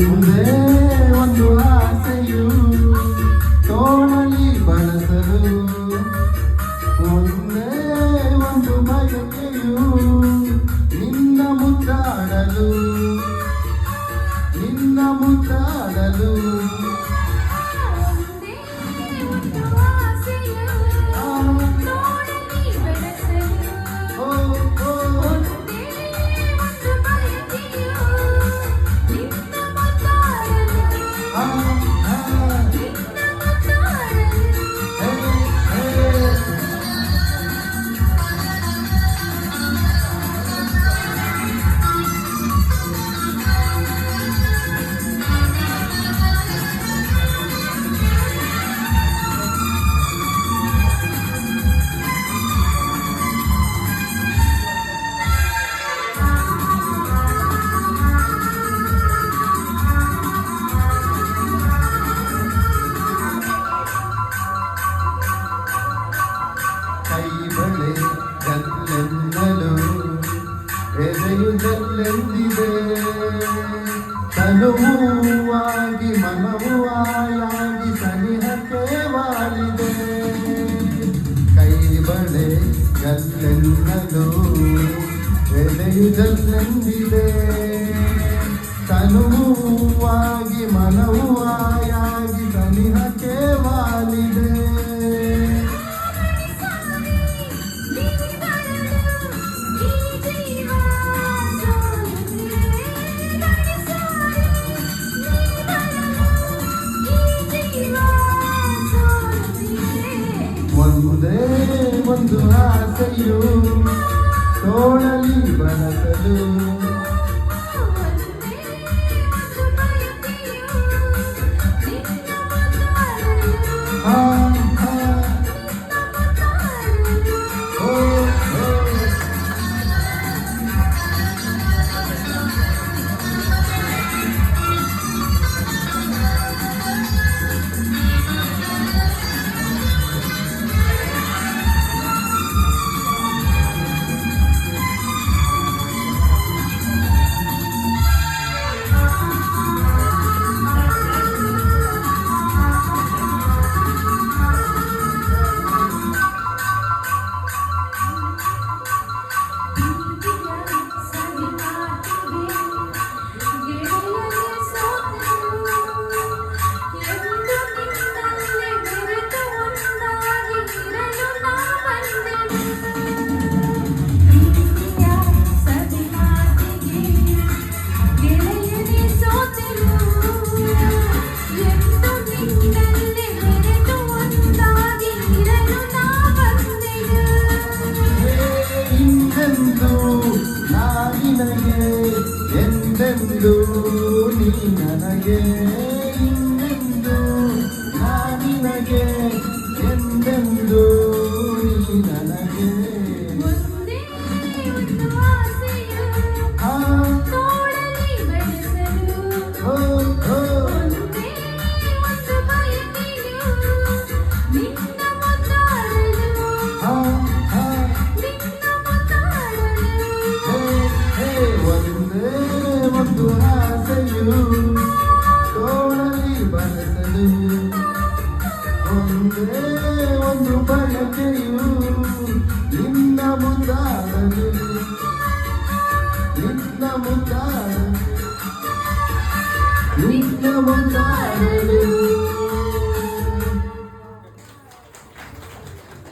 ಮುಂದೆ ಒಂದು ಆಸೆಯು ತೋಳಲಿ ಬಳಸಲು, ಒಂದೇ ಒಂದು ಬಯಕೆಯು ನಿನ್ನ ಮುದ್ದಾಡಲು, ನಿನ್ನ ಮುದ್ದಾಡಲು. ಕೈಬಳೆ ಜಲ್ಲೆನ್ನಲು ಎದೆಯು ಜಲ್ಲೆಂದಿದೆ, ತನುವಾಗಿ ಮನವು ಆಯಾಗಿ ಸನಿಹಕ್ಕೆ ವಾಲಿದೆ. ಕೈಬಳೆ ಜಲ್ಲೆನ್ನಲು ಎದೆಯು ಜಲ್ಲೆಂದಿದೆ, ತನುವಾಗಿ ಮನವು ಆಯಾಗಿ ಸನಿಹಕ್ಕೆ ವಾಲಿದೆ. ಒಂದೇ ಒಂದು ಆಸೆಯು ತೋಳಲಿ ಬಳಸಲು, ಎಂದೆಂದು ನೀ ನನಗೆ, ಇನ್ನೆಂದು ನಾ ನಿನಗೆ, ಎಂದೆಂದು ನೀ ನನಗೆ. ಒಂದು ಆಸೆಯು ತೋಳಲಿ ಬಳಸಲು, ಒಂದೇ ಒಂದು ಬಯಕೆಯು ನಿನ್ನ ಮುದ್ದಾಡಲು, ನಿನ್ನ ಮುದ್ದಾಡಲು, ನಿನ್ನ ಮುದ್ದಾಡಲು.